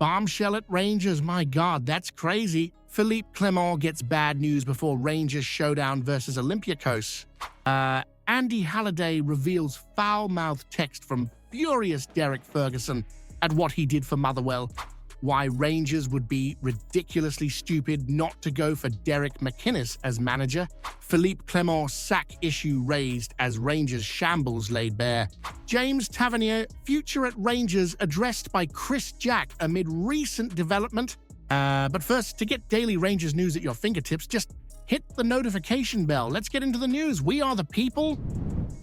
bombshell at Rangers. My God, that's crazy. Philippe Clement gets bad news before Rangers showdown versus Olympiacos. Andy Halliday reveals foul-mouthed text from furious Derek Ferguson at what he did for Motherwell. Why Rangers would be ridiculously stupid not to go for Derek McInnes as manager. Philippe Clement sack issue raised as Rangers shambles laid bare. James Tavernier, future at Rangers addressed by Chris Jack amid recent development. But first, to get daily Rangers news at your fingertips, just hit the notification bell. Let's get into the news. We are the people.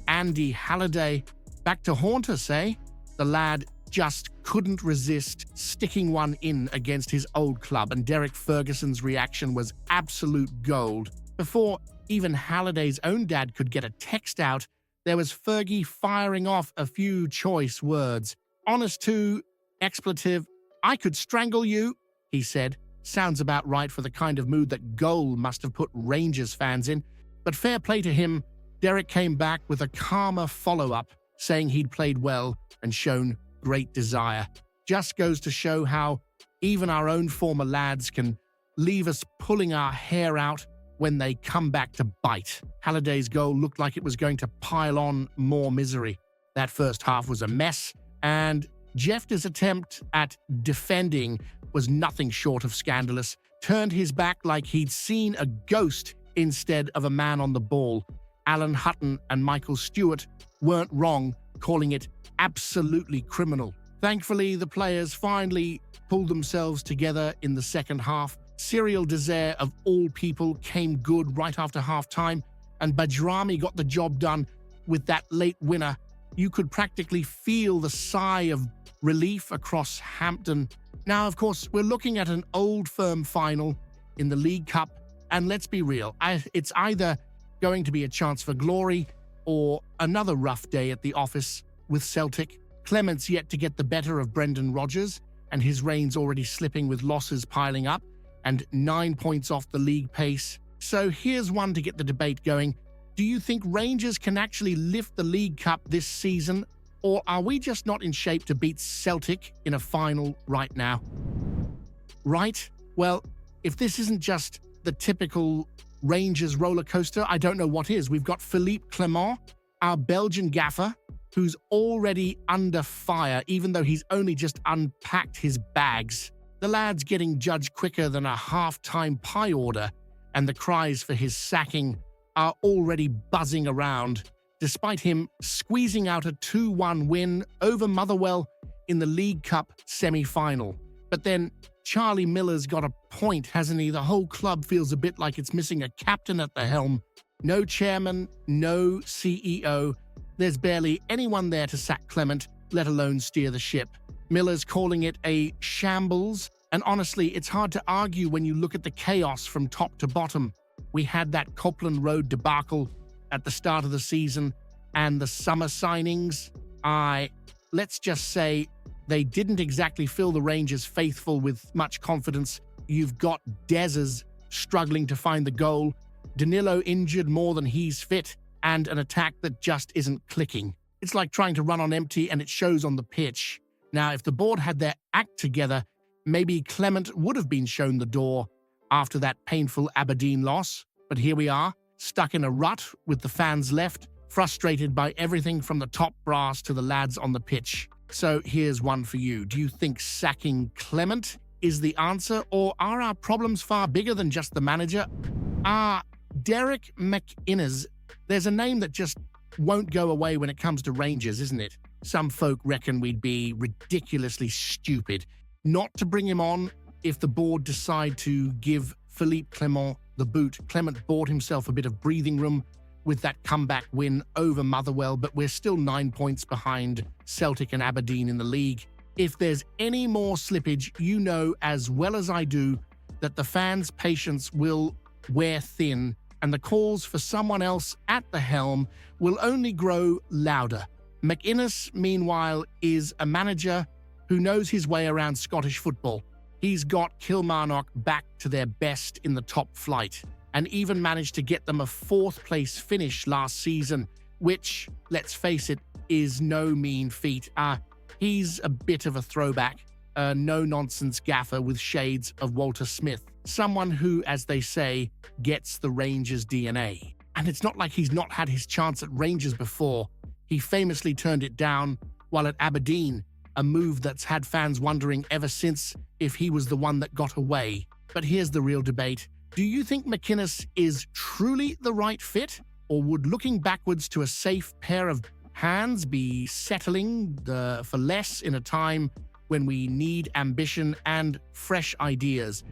Andy Halliday, back to haunt us, eh? The lad just couldn't resist sticking one in against his old club, and Derek Ferguson's reaction was absolute gold. Before even Halliday's own dad could get a text out, there was Fergie firing off a few choice words. Honest to, expletive, I could strangle you, he said. Sounds about right for the kind of mood that goal must have put Rangers fans in. But fair play to him, Derek came back with a calmer follow-up, saying he'd played well and shown great desire. Just goes to show how even our own former lads can leave us pulling our hair out when they come back to bite. Halliday's goal looked like it was going to pile on more misery. That first half was a mess, and Jeffter's attempt at defending was nothing short of scandalous. Turned his back like he'd seen a ghost instead of a man on the ball. Alan Hutton and Michael Stewart weren't wrong, calling it absolutely criminal. Thankfully, the players finally pulled themselves together in the second half. Cyril Desire, of all people, came good right after half-time, and Bajrami got the job done with that late winner. You could practically feel the sigh of relief across Hampton. Now, of course, we're looking at an Old Firm final in the League Cup, and let's be real, it's either going to be a chance for glory or another rough day at the office with Celtic. Clement's yet to get the better of Brendan Rodgers, and his reign's already slipping with losses piling up and 9 points off the league pace. So here's one to get the debate going. Do you think Rangers can actually lift the League Cup this season, or are we just not in shape to beat Celtic in a final right now? Right? Well, if this isn't just the typical Rangers roller coaster, I don't know what is. We've got Philippe Clement, our Belgian gaffer, who's already under fire, even though he's only just unpacked his bags. The lad's getting judged quicker than a half-time pie order, and the cries for his sacking are already buzzing around, despite him squeezing out a 2-1 win over Motherwell in the League Cup semi-final. But then Charlie Miller's got a point, hasn't he? The whole club feels a bit like it's missing a captain at the helm. No chairman, no CEO. There's barely anyone there to sack Clement, let alone steer the ship. Miller's calling it a shambles, and honestly, it's hard to argue when you look at the chaos from top to bottom. We had that Copeland Road debacle at the start of the season, and the summer signings, let's just say they didn't exactly fill the Rangers faithful with much confidence. You've got Dezers struggling to find the goal, Danilo injured more than he's fit, and an attack that just isn't clicking. It's like trying to run on empty, and it shows on the pitch. Now, if the board had their act together, maybe Clement would have been shown the door after that painful Aberdeen loss. But here we are, stuck in a rut with the fans left, frustrated by everything from the top brass to the lads on the pitch. So here's one for you. Do you think sacking Clement is the answer, or are our problems far bigger than just the manager? Derek McInnes. There's a name that just won't go away when it comes to Rangers, isn't it? Some folk reckon we'd be ridiculously stupid not to bring him on if the board decide to give Philippe Clement the boot. Clement bought himself a bit of breathing room with that comeback win over Motherwell, but we're still 9 points behind Celtic and Aberdeen in the league. If there's any more slippage, you know as well as I do that the fans' patience will wear thin, and the calls for someone else at the helm will only grow louder. McInnes, meanwhile, is a manager who knows his way around Scottish football. He's got Kilmarnock back to their best in the top flight, and even managed to get them a fourth-place finish last season, which, let's face it, is no mean feat. He's a bit of a throwback. a no-nonsense gaffer with shades of Walter Smith, someone who, as they say, gets the Rangers DNA. And it's not like he's not had his chance at Rangers before. He famously turned it down while at Aberdeen, a move that's had fans wondering ever since if he was the one that got away. But here's the real debate. Do you think McInnes is truly the right fit? Or would looking backwards to a safe pair of hands be settling for less in a time when we need ambition and fresh ideas?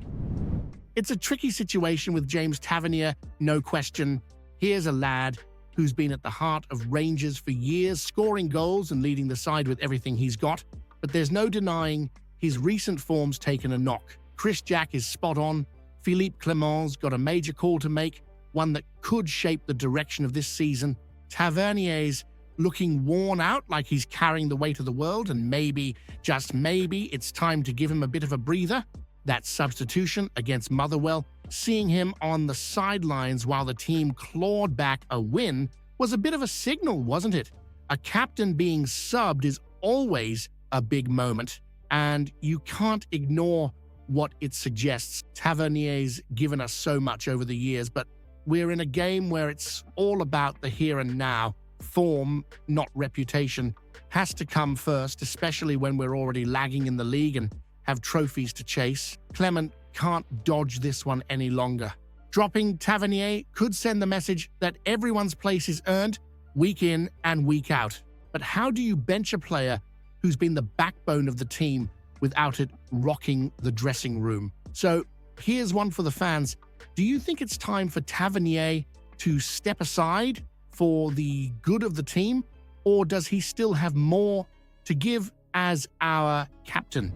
It's a tricky situation with James Tavernier, no question. Here's a lad who's been at the heart of Rangers for years, scoring goals and leading the side with everything he's got. But there's no denying his recent form's taken a knock. Chris Jack is spot on. Philippe Clement's got a major call to make, one that could shape the direction of this season. Tavernier's looking worn out, like he's carrying the weight of the world, and maybe, just maybe, it's time to give him a bit of a breather. That substitution against Motherwell, seeing him on the sidelines while the team clawed back a win, was a bit of a signal, wasn't it? A captain being subbed is always a big moment, and you can't ignore what it suggests. Tavernier's given us so much over the years, but we're in a game where it's all about the here and now. Form, not reputation, has to come first, especially when we're already lagging in the league and have trophies to chase. Clement can't dodge this one any longer. Dropping Tavernier could send the message that everyone's place is earned week in and week out. But how do you bench a player who's been the backbone of the team without it rocking the dressing room? So here's one for the fans. Do you think it's time for Tavernier to step aside for the good of the team, or does he still have more to give as our captain?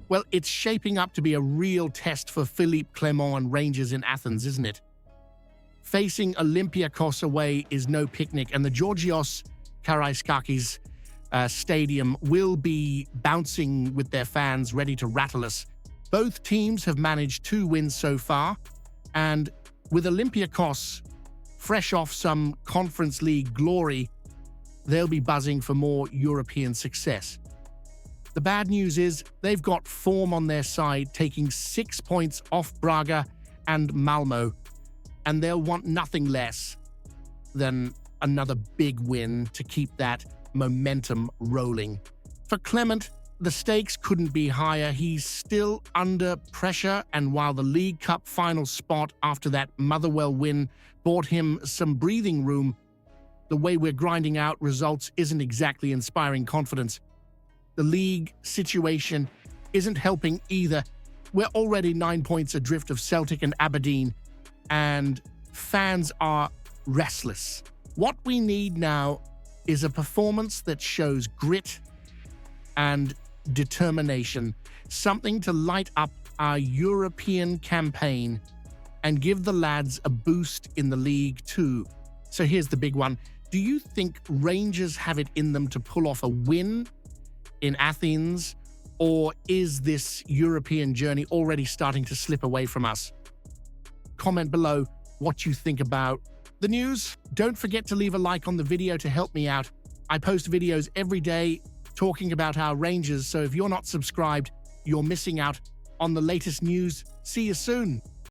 Well, it's shaping up to be a real test for Philippe Clement and Rangers in Athens, isn't it? Facing Olympiakos away is no picnic, and the Georgios Karaiskakis stadium will be bouncing with their fans ready to rattle us. Both teams have managed 2 wins so far, and with Olympiakos fresh off some Conference League glory, they'll be buzzing for more European success. The bad news is they've got form on their side, taking 6 points off Braga and Malmo, and they'll want nothing less than another big win to keep that momentum rolling. For Clement, the stakes couldn't be higher. He's still under pressure, and while the League Cup final spot after that Motherwell win bought him some breathing room, the way we're grinding out results isn't exactly inspiring confidence. The league situation isn't helping either. We're already 9 points adrift of Celtic and Aberdeen, and fans are restless. What we need now is a performance that shows grit and determination, something to light up our European campaign and give the lads a boost in the league too. So here's the big one. Do you think Rangers have it in them to pull off a win in Athens, or is this European journey already starting to slip away from us? Comment below what you think about the news. Don't forget to leave a like on the video to help me out. I post videos every day talking about our Rangers, so if you're not subscribed, you're missing out on the latest news. See you soon.